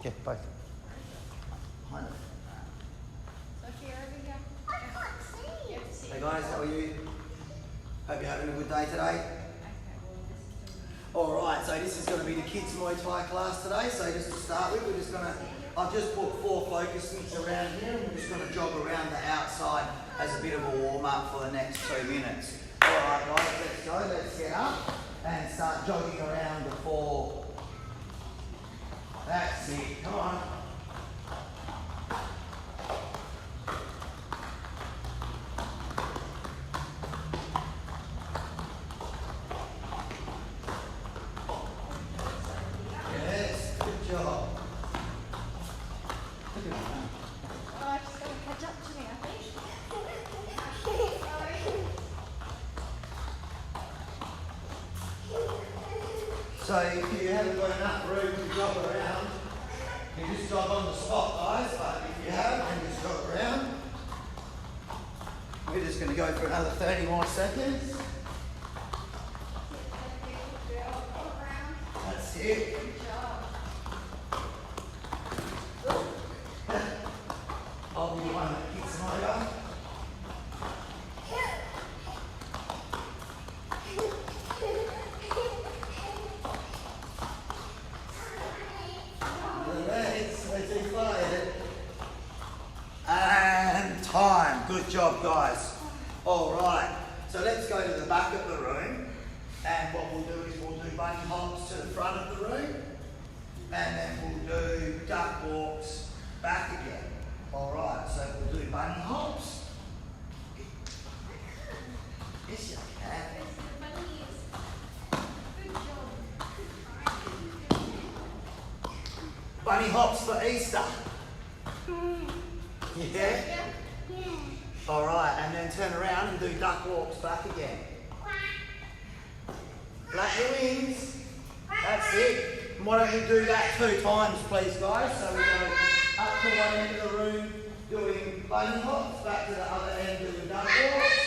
Yeah, both. Behind it. Sophia, over here. I can't see. You have to see. Hey guys, how are you? Hope you're having a good day today. Okay, well, this is Alright, so this is going to be the kids Muay Thai class today. So just to start with, I've just put 4 focus mitts around here and we're just going to jog around the outside as a bit of a warm up for the next 2 minutes. Alright guys, let's go. Let's get up and start jogging around the 4. That's it. Come on. Yes, good job. Look at that. Oh, I just got to catch up to me, I think. So if you haven't got enough room to jog around, you just jog on the spot, guys. But if you have, then just jog around. We're just going to go for another 30 more seconds. That's it. Good job. I'll be the one that kicks them over. Let's excited. And time. Good job, guys. All right. So let's go to the back of the room. And what we'll do is we'll do bunny hops to the front of the room. And then we'll do duck walks back again. All right. So we'll do bunny hops. Yes, you can. Bunny hops for Easter. Yeah? Yeah. All right, and then turn around and do duck walks back again. Flap your wings. That's it. And why don't you do that 2 times, please, guys? So we go up to one end of the room doing bunny hops, back to the other end doing duck walks,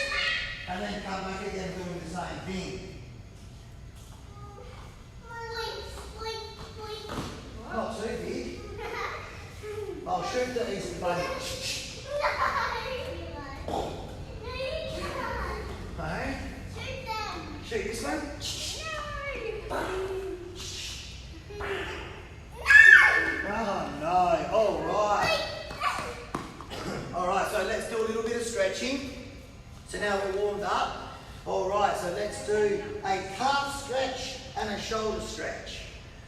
and then come back again doing the same thing. Not too big. I'll shoot the Easter bunny. Hey? Shoot this one? Oh no. Alright. Alright, so let's do a little bit of stretching. So now we're warmed up. Alright, so let's do a calf stretch and a shoulder stretch.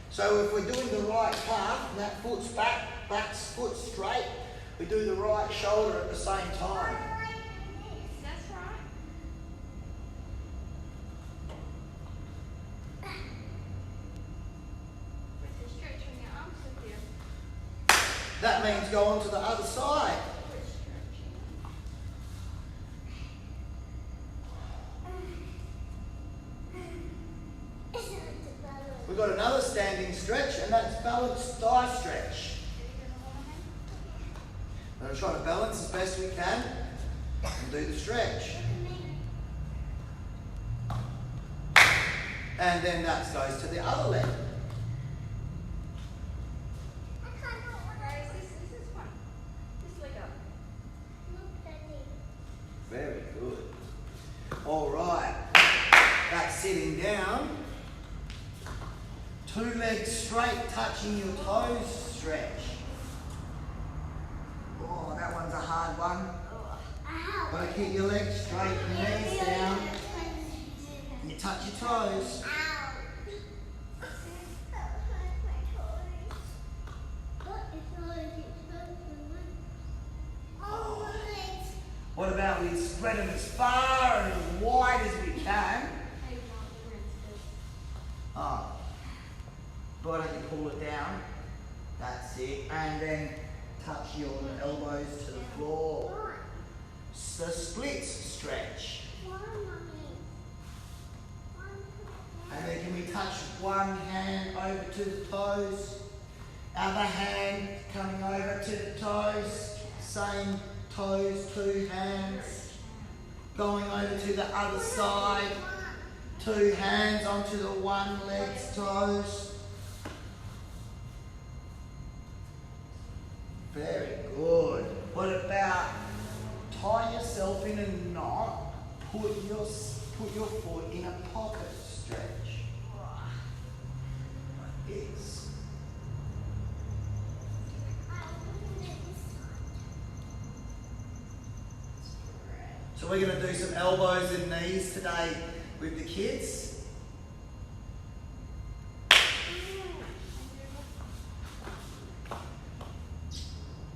So if we're doing the right calf, and that foot's back foot straight, we do the right shoulder at the same time. That's right. You're stretching your arms with you. That means go on to the other side. We're stretching. We've got another standing stretch, and that's balanced thigh stretch. We're going to try to balance as best we can and do the stretch. And then that goes to the other leg. Guys, this is one. This leg up. Very good. All right. That's sitting down. 2 legs straight, touching your toes stretch. Oh, that one's a hard one. Got to keep your legs straight, your knees down, and you touch your toes. What about we spread them as far and as wide as we can? Oh. Why don't you pull it down? That's it. And then touch your elbows to the floor. The splits stretch. And then can we touch one hand over to the toes? Other hand coming over to the toes. Same toes, 2 hands. Going over to the other side. 2 hands onto the one leg's toes. Very good. What about tie yourself in a knot, put your foot in a pocket stretch. Like this. So we're going to do some elbows and knees today with the kids.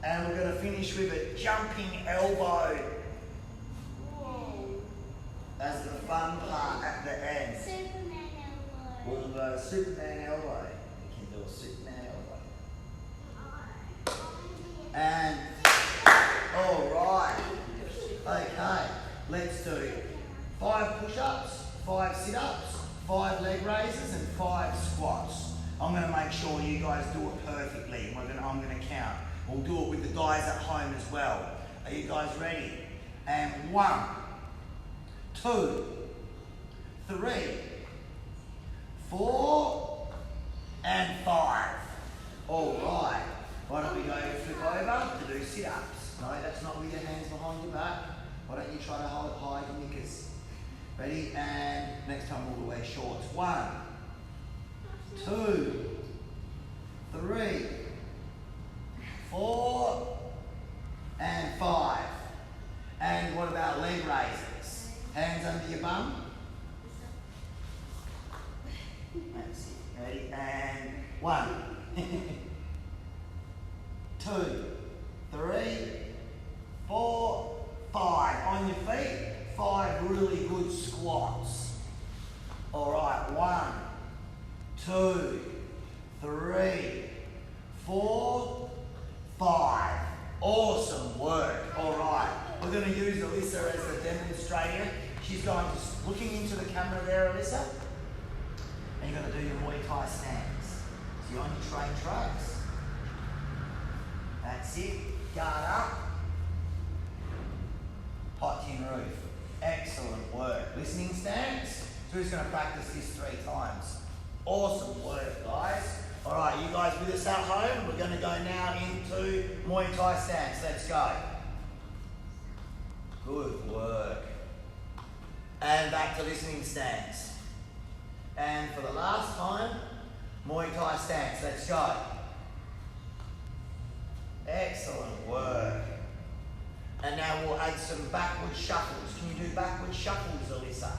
And we're going to finish with a jumping elbow as the fun part at the end. Superman elbow. We'll do a Superman elbow. You can do a Superman elbow. And, alright. Okay, let's do 5 push-ups, 5 sit-ups, 5 leg raises and 5 squats. I'm going to make sure you guys do it perfectly. I'm going to count. We'll do it with the guys at home as well. Are you guys ready? And 1, 2, 3, 4, and 5. All right. Why don't we go flip over to do sit-ups? No, that's not with your hands behind your back. Why don't you try to hold high your knickers? Ready? And next time we'll wear shorts. 1, 2, 3, 4, and 5. And what about leg raises? Hands under your bum. That's it. Ready? And 1, 2, 3, 4, 5. On your feet. 5 really good squats. All right. 1, 2, 3, 4, 5. Awesome work. All right. We're going to use Alyssa as the demonstrator. She's going to looking into the camera there, Alyssa. And you're going to do your Muay Thai stance. So you're on your train tracks. That's it. Guard up. Hot tin roof. Excellent work. Listening stance. So who's going to practice this 3 times? Awesome work, guys. All right, you guys with us at home? We're going to go now into Muay Thai stance. Let's go. Good work. And back to listening stance. And for the last time, Muay Thai stance. Let's go. Excellent work. And now we'll add some backward shuffles. Can you do backward shuffles, Alyssa?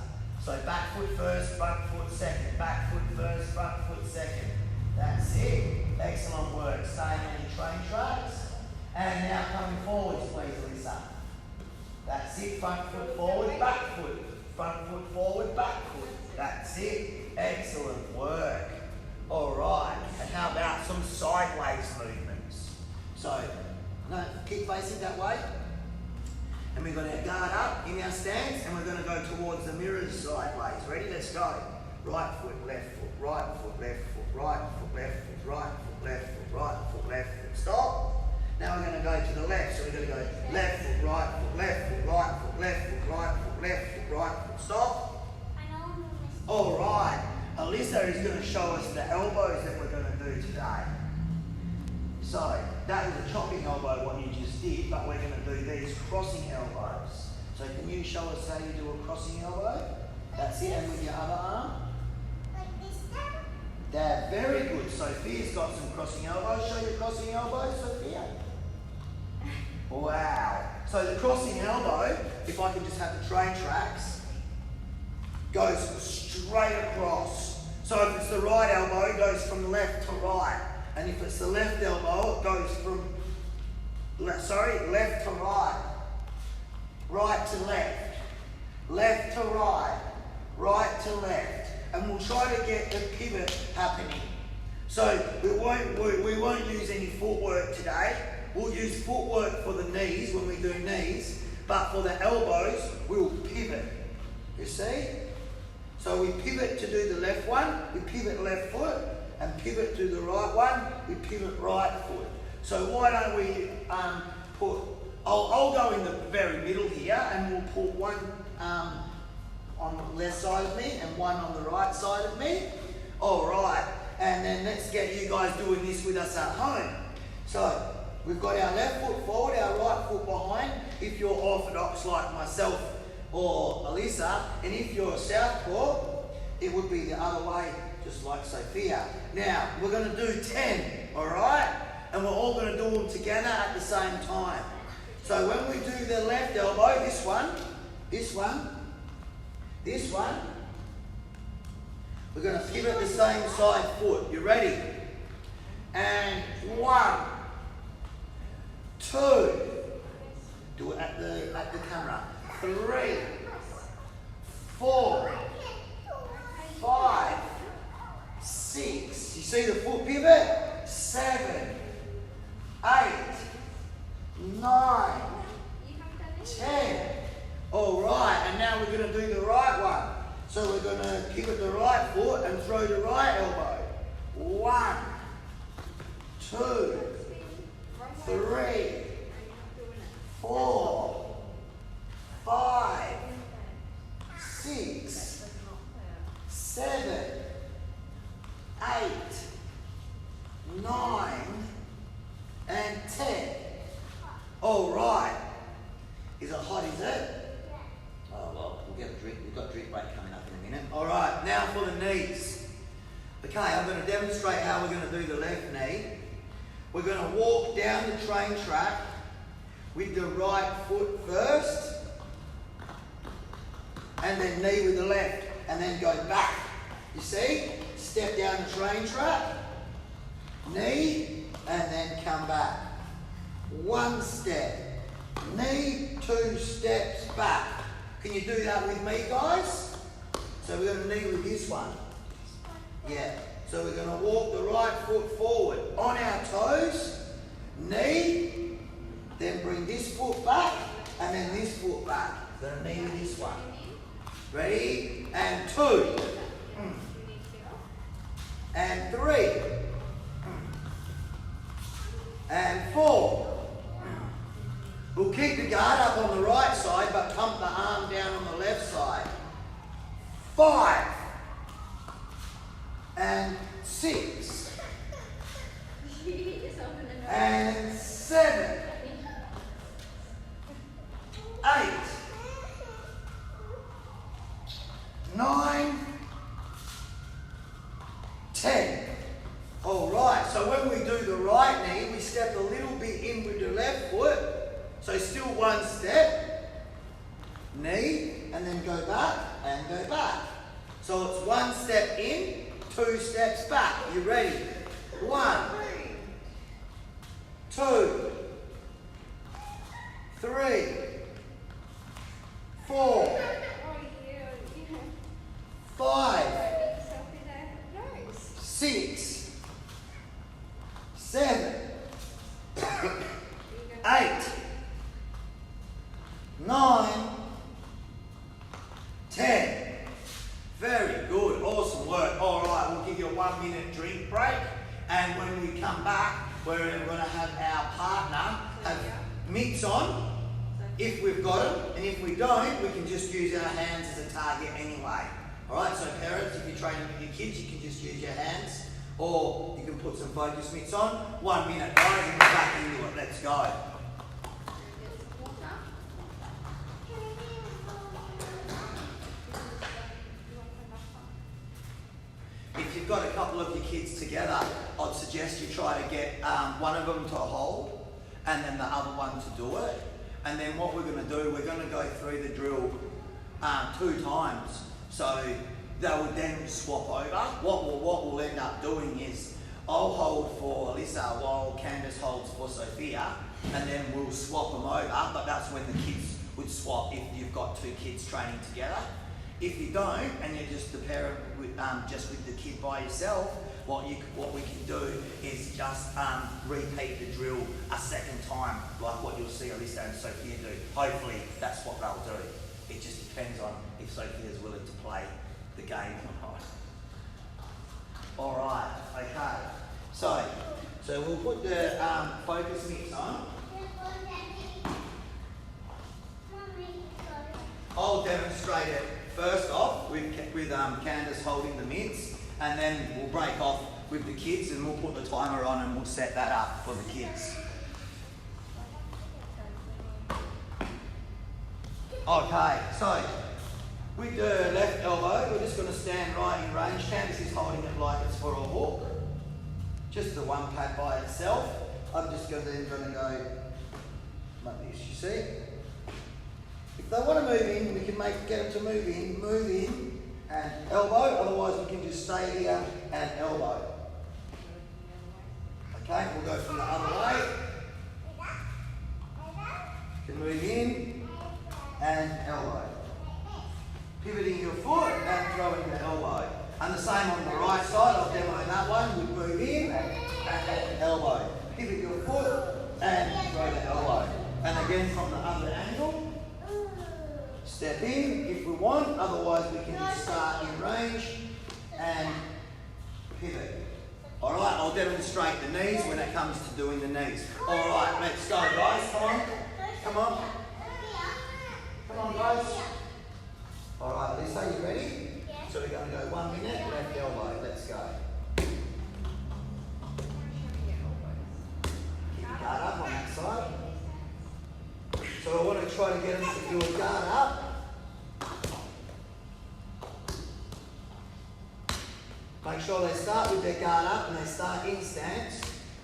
So back foot first, front foot second. Back foot first, front foot second. That's it. Excellent work. Staying on your train tracks. And now coming forwards, please, Alyssa. That's it. Front foot forward, back foot. Front foot forward, back foot. That's it. Excellent work. All right. And how about some sideways movements? So, no, keep facing that way. And we're going to guard up in our stance and we're going to go towards the mirrors sideways. Ready? Let's go. Right foot, left foot, right foot, left foot, right foot, left foot, right foot, left foot, right foot, left foot. Stop. Now we're going to go to the left. So we're going to go left foot, right foot, left foot, right foot, left foot, right foot, left foot, right foot. Stop. All right. Alyssa is going to show us the elbows that we're going to do today. So that was a chopping elbow, what you just did, but we're going to do these crossing elbows. So can you show us how you do a crossing elbow? That's it, and with your other arm. Dad, very good. Sophia's got some crossing elbows. Show your crossing elbow, Sophia. Wow. So the crossing elbow, if I can just have the train tracks, goes straight across. So if it's the right elbow, it goes from left to right. And if it's the left elbow, it goes from, left to right. Right to left. Left to right. Right to left. And we'll try to get the pivot happening. So we won't use any footwork today. We'll use footwork for the knees when we do knees, but for the elbows, we'll pivot. You see? So we pivot to do the left one, we pivot left foot, and pivot to the right one, we pivot right foot. So why don't we I'll go in the very middle here, and we'll put one on the left side of me and one on the right side of me. All right, and then let's get you guys doing this with us at home. So we've got our left foot forward, our right foot behind, if you're orthodox like myself or Alyssa, and if you're a southpaw, it would be the other way, just like Sophia. Now, we're going to do 10, all right? And we're all going to do them together at the same time. So when we do the left elbow, this one, we're going to give it the same side foot. You ready? And 1, 2, do it at the camera. 3, 4, 5, 6. You see the foot pivot? 7, 8, 9, 10. All right, and now we're going to do the right one. So we're going to give it the right foot and throw the right elbow. 1, 2, 3, 4, 5, 6, 7, 8, 9, and 10. All right. Is it hot, is it? Oh, well, we'll get a drink. We've got drink break coming up in a minute. All right, now for the knees. Okay, I'm going to demonstrate how we're going to do the left knee. We're going to walk down the train track with the right foot first, and then knee with the left, and then go back. You see? Step down the train track, knee, and then come back. 1 step, knee, 2 steps back. Can you do that with me, guys? So we're going to knee with this one. Yeah. So we're going to walk the right foot forward on our toes, knee, then bring this foot back, and then this foot back. Going to knee with this one. Ready? And 2. And 3. And 4. We'll keep the guard up on the right side, but pump the arm down on the left side. 5. And 6. And 7. 8. 9. 10. All right, so when we do the right knee, we step a little bit in with the left foot. So still 1 step, knee, and then go back and go back. So it's 1 step in, 2 steps back. You ready? 1, 2, 3, 4, 5, 6, 7, 8, 9, 10. Very good, awesome work. All right, we'll give you a 1 minute drink break, and when we come back, we're going to have our partner have mitts on, if we've got them, and if we don't, we can just use our hands as a target anyway. All right, so parents, if you're training with your kids, you can just use your hands, or you can put some focus mitts on. 1 minute, guys, and we're back into it. Let's go. If you've got a couple of your kids together, I'd suggest you try to get one of them to hold and then the other one to do it. And then what we're going to do, we're going to go through the drill 2 times. So they will then swap over. What we'll end up doing is I'll hold for Alyssa while Candace holds for Sophia, and then we'll swap them over, but that's when the kids would swap if you've got 2 kids training together. If you don't, and you're just the parent with, just with the kid by yourself, what we can do is just repeat the drill a second time, like what you'll see Alyssa and Sophia do. Hopefully that's what they'll do. It just depends on if Sophia's willing to play the game or not. All right, okay. So we'll put the focus mix on. I'll demonstrate it first off with Candace holding the mitts, and then we'll break off with the kids and we'll put the timer on and we'll set that up for the kids. Okay, so with the left elbow, we're just going to stand right in range. Candice is holding it like it's for a hook. Just the one pad by itself. I'm just going to go like this, you see? If they want to move in, we can get them to move in, and elbow. Otherwise, we can just stay here and elbow. Okay, we'll go from the other way. You can move in and elbow. Pivoting your foot and throwing the elbow. And the same on the right side, I'll demo that one. We move in and elbow. Pivot your foot and throw the elbow. And again from the other angle. Step in if we want, otherwise we can just start in range and pivot. Alright, I'll demonstrate the knees when it comes to doing the knees. Alright, let's go guys, come on. Come on. Come on guys. Alright, Lisa, you ready? So we're going to go 1 minute, left elbow, let's go. Keep your guard up on that side. So I want to try to get them to do a guard up. Make sure they start with their guard up and they start in stance.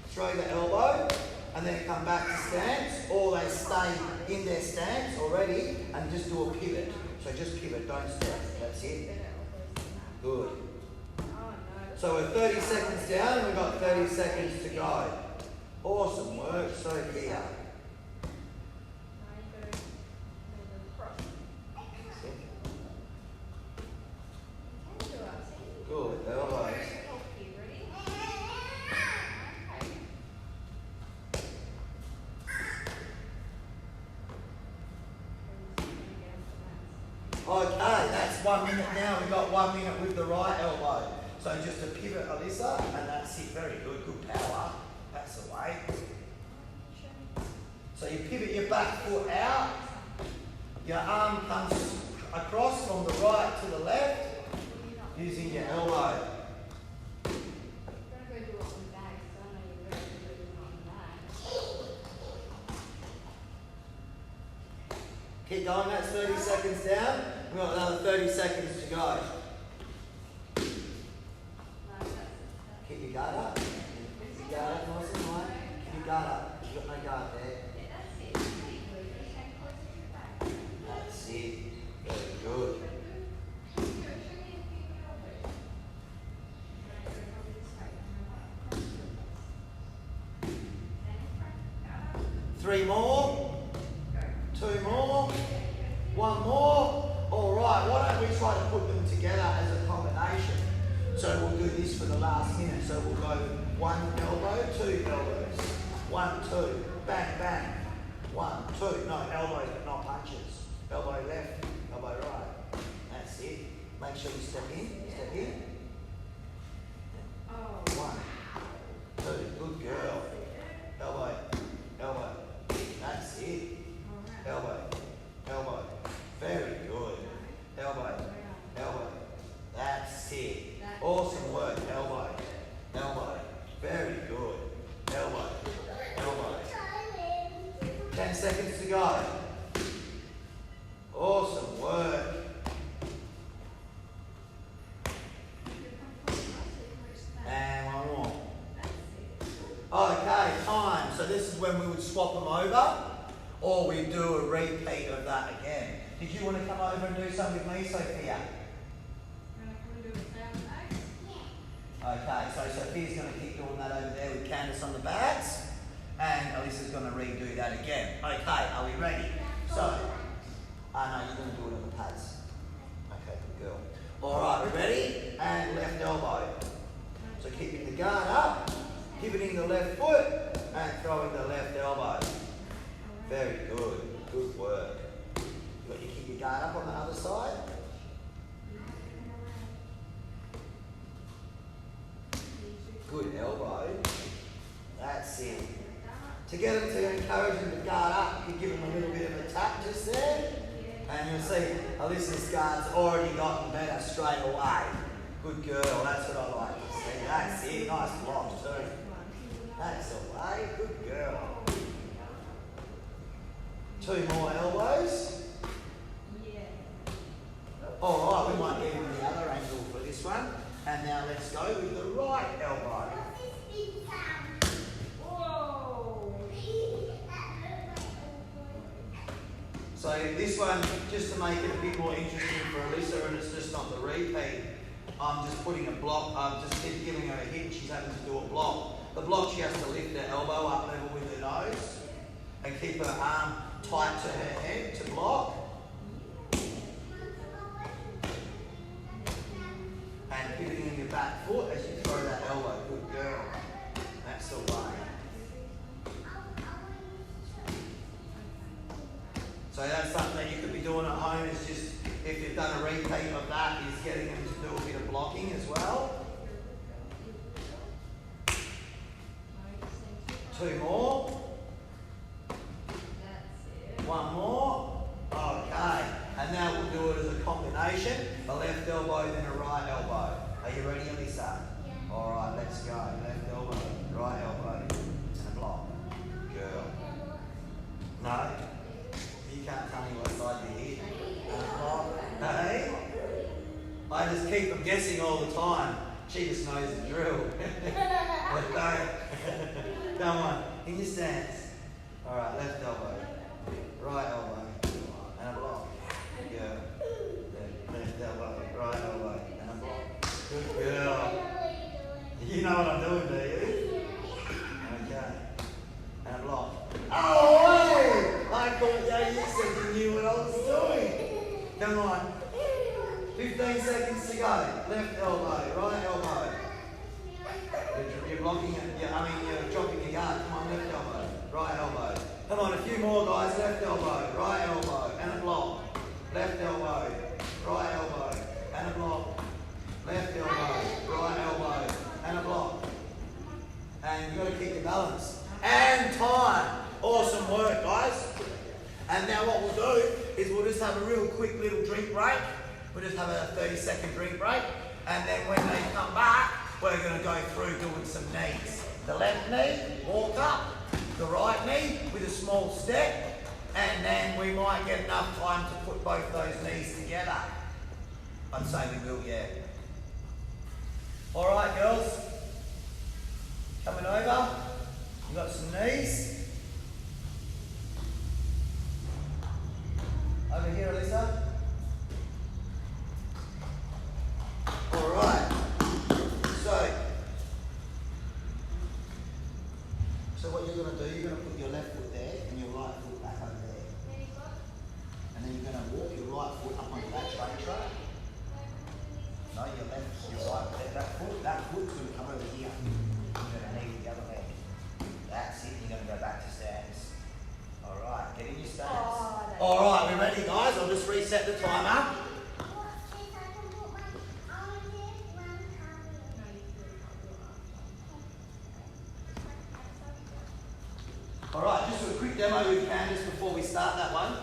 Throw the elbow and then come back to stance, or they stay in their stance already and just do a pivot. So just pivot, don't step. That's it. Good. So we're 30 seconds down and we've got 30 seconds to go. Awesome work, so clear. Good, elbows. 1 minute now. We've got 1 minute with the right elbow. So just a pivot, Alyssa, and that's it. Very good. Good power. That's the way. So you pivot your back foot out. Your arm comes across from the right to the left using your elbow. Keep going, that's 30 seconds down. We've got another 30 seconds to go. Keep your guard up. Keep your guard up nice and high. Keep your guard up. You've got no guard there. That's it. Very good. Three more. 2 more, 1 more. All right, why don't we try to put them together as a combination? So we'll do this for the last minute. So we'll go 1 elbow, 2 elbows. 1, 2, bang, bang. 1, 2, no, elbows but not punches. Elbow left, elbow right. That's it. Make sure you step in, step in. 1, 2, good girl. Elbow, elbow. That's it. Elbow, elbow, very good. Elbow, elbow, that's it. Awesome work, elbow, elbow, very good. Elbow, elbow. 10 seconds to go. Awesome work. And 1 more. Okay, time. So this is when we would swap them over. Or we do a repeat of that again. Did you want to come over and do some with me, Sophia? Okay, so Sophia's going to keep doing that over there with Candice on the bats. And Alyssa's going to redo that again. Okay, are we ready? So, no, you're going to do it on the pads. Okay, good girl. Alright, we ready? And left elbow. So keeping the guard up, pivoting the left foot, and throwing the left elbow. Very good. Good work. You got your keep your guard up on the other side. Good elbow. That's it. To get them to encourage them to guard up, you give them a little bit of a tap just there. And you'll see Alyssa's guard's already gotten better straight away. Good girl. That's what I like to see. That's it. Nice blocks too. That's the way. Good girl. 2 more elbows. Alright, we might get him the other angle for this one. And now let's go with the right elbow. Whoa. So this one, just to make it a bit more interesting for Alyssa, and it's just not the repeat, I'm just putting a block, I'm just giving her a hit, she's having to do a block. The block, she has to lift her elbow up level with her nose and keep her arm tight to her head to block. And pivoting in your back foot as you throw that elbow. Good girl. That's the way. So that's something that you could be doing at home, is just, if you've done a repeat of that, is getting them to do a bit of blocking as well. 2 more. 1 more. Okay. And now we'll do it as a combination. A left elbow, then a right elbow. Are you ready, Alyssa? Yeah. Alright, let's go. Left elbow, right elbow, and a block. Girl. No? You can't tell me what side you hit. And a block. Hey? I just keep them guessing all the time. She just knows the drill. Let's go. Come on, in your stance. Alright, left elbow, right elbow, and a block. Good. Left elbow, right elbow, and a block. Good girl. You know what I'm doing, do you? Okay. And a block. Oh, hey! I thought, yeah, you said you knew what I was doing. Come on. 15 seconds to go. Left elbow, right elbow. You're blocking it, you're dropping your guard. Come on, left elbow, right elbow. Come on, a few more guys. Left elbow, right elbow, and a block. Left elbow, right elbow, and a block. Left elbow, right elbow, and a block. And you've got to keep your balance. And time. Awesome work, guys. And now what we'll do is we'll just have a real quick little drink break. We'll just have a 30-second drink break. And then when they come back, we're going to go through doing some knees. The left knee, walk up. The right knee with a small step. And then we might get enough time to put both those knees together. I'd say we will, yeah. All right, girls. Coming over. You got some knees. Over here, Alyssa. All right. So what you're going to do, you're going to put your left foot there and your right foot back over there. And then you're going to walk your right foot up onto that train track. No, your left, your right, that foot's going to come over here. You're going to knee the other leg. That's it, you're going to go back to stance. Alright, get in your stance. Alright, we ready, guys? I'll just reset the timer. Alright, just a quick demo with Candace before we start that one.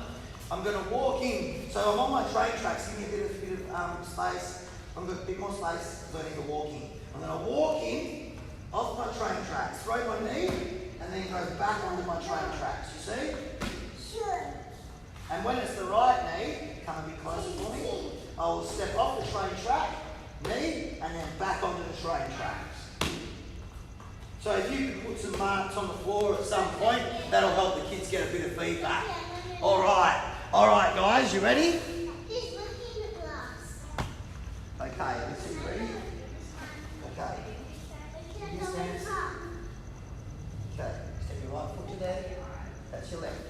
I'm going to walk in. So I'm on my train tracks. Give me a bit of space. I'm going to bit more space because I need to walk in. I'm going to walk in off my train tracks, throw my knee, and then go back onto my train tracks. You see? Sure. And when it's the right knee, come a bit closer for me. I will step off the train track, knee, and then back onto the train tracks. So if you can put some marks on the floor at some point, that'll help the kids get a bit of feedback. All right, guys, you ready? Okay, Alyssa, you ready? Okay. You stand. Okay, step your right foot to there. That's your left.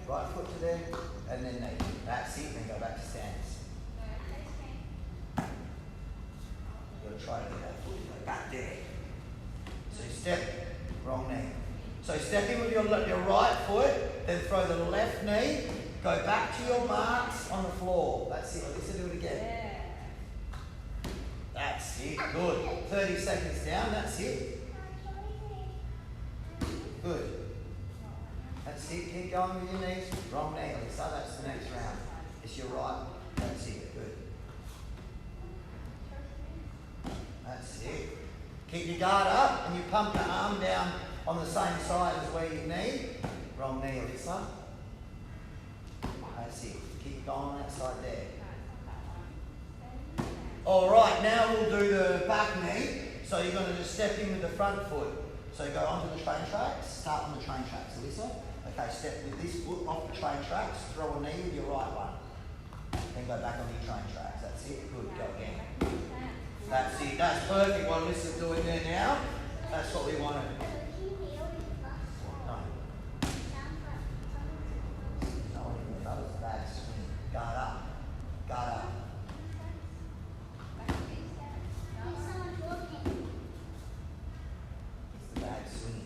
Right foot to there, and then knee. That's it, then go back to stance. You've got to try to get that foot to go back there. So step, wrong knee. So step in with your right foot, then throw the left knee, go back to your marks on the floor. That's it. Let's do it again. Yeah. That's it. Good. 30 seconds down. That's it. Good. That's it. Keep going with your knees. Wrong knee. So that's the next round. It's your right. That's it. Good. That's it. Keep your guard up and you pump your arm down on the same side as where you knee. Wrong knee, Alyssa. That's it. Keep going on that side there. All right, now we'll do the back knee. So you're going to just step in with the front foot. So you go onto the train tracks, start on the train tracks, Alyssa. Okay, step with this foot off the train tracks, throw a knee with your right one. Then go back on your train tracks. That's it. Good, go again. That's it. That's perfect what Alyssa's doing there now. That's what we wanted. No. No one even knows the bag swing. Guard up. Guard up. It's the bag swing.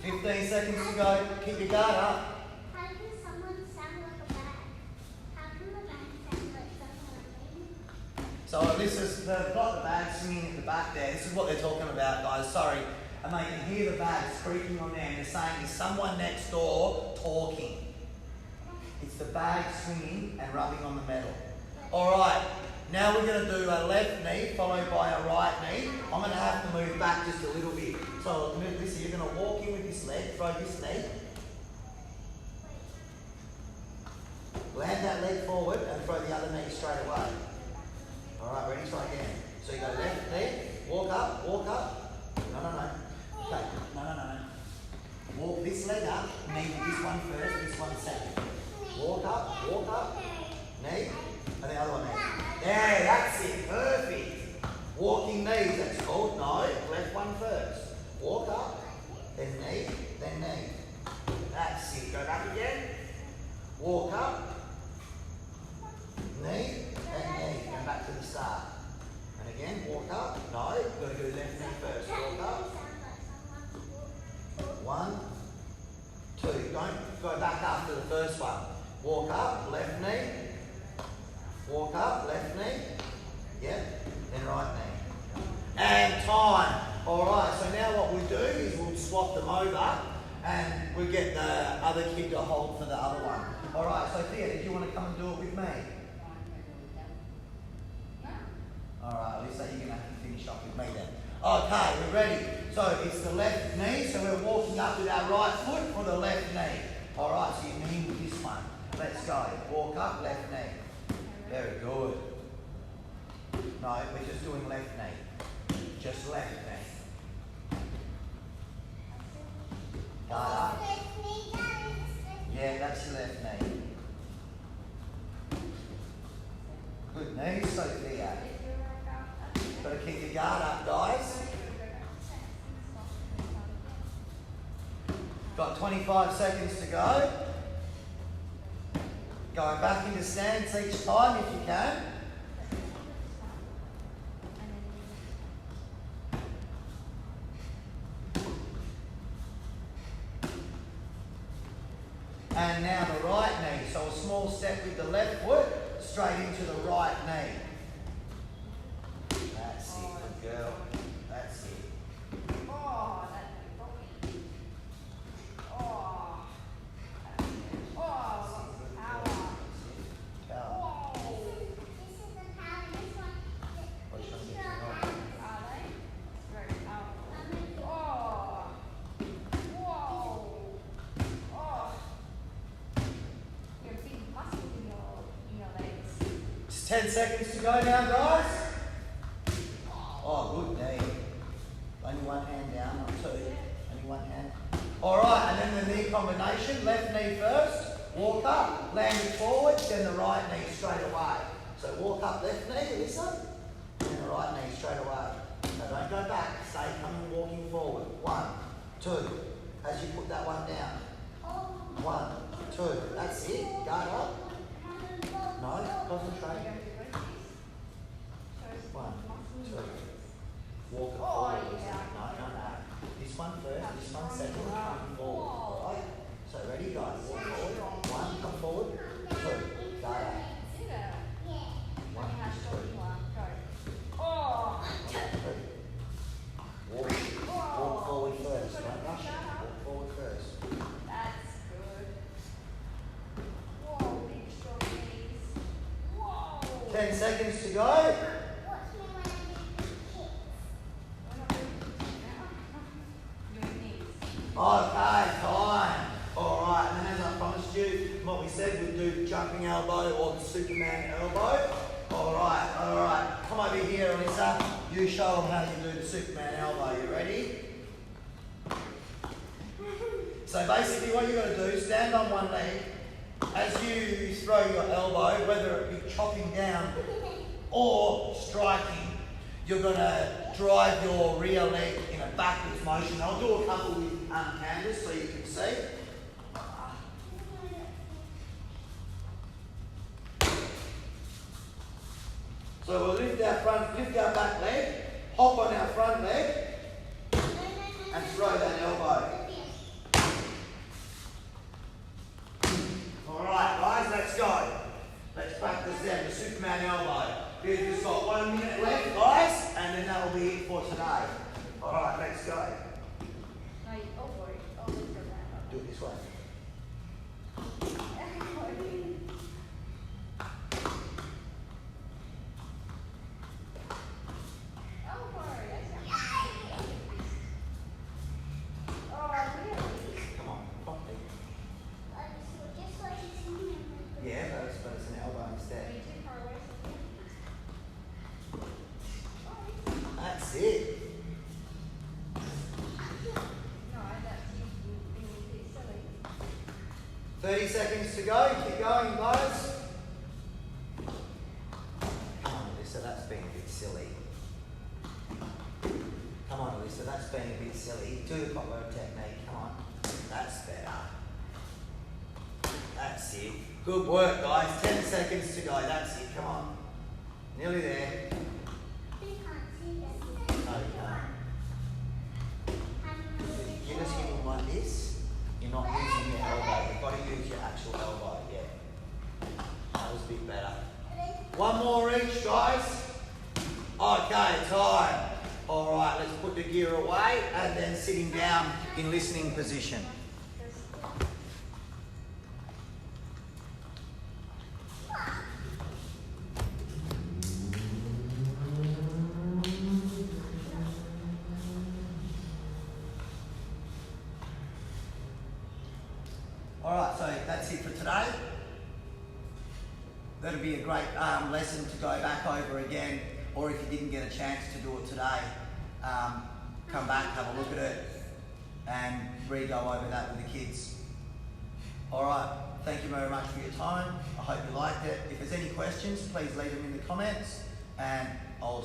15 seconds to go. Keep your guard up. How can someone sound like a bag? How can the bag sound like someone? So they've got the bag swinging at the back there. This is what they're talking about, guys. Sorry. And they can hear the bag squeaking on there and they're saying there's someone next door talking. It's the bag swinging and rubbing on the metal. Alright, now we're going to do a left knee followed by a right knee. I'm going to have to move back just a little bit. So listen, you're going to walk in with this leg, throw this knee. Land that leg forward and throw the other knee straight away. Alright, ready? Try again. So you go left knee, walk up, walk up. No. Okay, no. Walk this leg up, knee with this one first, this one second. Walk up, knee, and the other one knee. There, that's it, perfect. Walking knees, that's called. No, left one first. Walk up, then knee, then knee. That's it, go back again. Walk up, knee, then knee. Go back to the start. And again, walk up. No, you've got to do left knee first. Walk up. 1, 2. Don't go back after the first one. Walk up, left knee. Walk up, left knee. Yep. Then right knee. And time. Alright, so now what we'll do is we'll swap them over and we'll get the other kid to hold for the other one. Alright, so Thea, did you want to come and do it with me? Alright, at least you're going to have to finish off with me then. Okay, we're ready. So it's the left knee, so we're walking up with our right foot for the left knee. Alright, so you knee with this one. Let's go. Walk up, left knee. Very good. No, we're just doing left knee. Just left knee. Guard up. Yeah, that's your left knee. Good knees, Sophia. Got to keep your guard up, guys. Got 25 seconds to go. Going back into stance each time if you can. And now the right knee. So a small step with the left foot, straight into the right knee. That's it, good girl. That's it. Oh, that's broken. Oh. Oh, power. Power. Whoa. This is the power. This one. Which This one is gets the you power. on? Are they? Very powerful. Oh. Whoa. Oh. You have big muscles in your legs. Just 10 seconds to go now, guys. Oh, good knee. Only one hand down, not two. Only one hand. All right, and then the knee combination. Left knee first. Walk up, land it forward, then the right knee straight away. So walk up left knee, listen, and then the right knee straight away. So don't go back. Stay coming, walking forward. 1, 2. As you put that one down. 1, 2. That's it. Guard up. No, concentrate. 1, 2. Walk it forward. No. This one first, this one second, come forward. Alright? So ready, guys? Walk forward. 1, come forward. 2, guard up. 1, 2. Oh. 3. Walk forward first. Don't rush it. Walk forward first. That's good. Whoa, big strong knees. Whoa. 10 seconds to go. Watch me when I do the kicks. We're not doing this now. Your knees. Okay, time. Alright, and as I promised you, said we'd do the jumping elbow or the Superman elbow. Alright. Come over here, Alyssa. You show them how you do the Superman elbow. You ready? So basically what you're going to do, stand on one leg. As you throw your elbow, whether it be chopping down or striking, you're going to drive your rear leg in a backwards motion. I'll do a couple with canvas so you can see. So we'll lift our back leg, hop on our front leg, and throw that elbow. Alright guys, let's go. Let's practice then the Superman elbow. We've just got 1 minute left, guys, and then that'll be it for today. Alright, let's go. No, you go for it. Oh, look for that. Do it this way. Come on, properly. Just like it's in there. Yeah, but it's an elbow instead. That's it. 30 seconds to go. Keep going, guys. Come on, Alyssa, that's being a bit silly. Come on, Alyssa, that's being a bit silly. Do the footwork technique. Come on. That's better. That's it. Good work, guys. 10 seconds to go. That's it. Come on. Nearly there. We can't see that. No, you can't. You're just hitting like this. You're not using your elbow. You've got to use your actual elbow. Yeah. That was a bit better. One more each, guys. Okay, time. All right, let's put the gear away and then sitting down in listening position. Alright, so that's it for today. That'll be a great lesson to go back over again, or if you didn't get a chance to do it today, come back, have a look at it, and re-go over that with the kids. Alright, thank you very much for your time. I hope you liked it. If there's any questions, please leave them in the comments, and I'll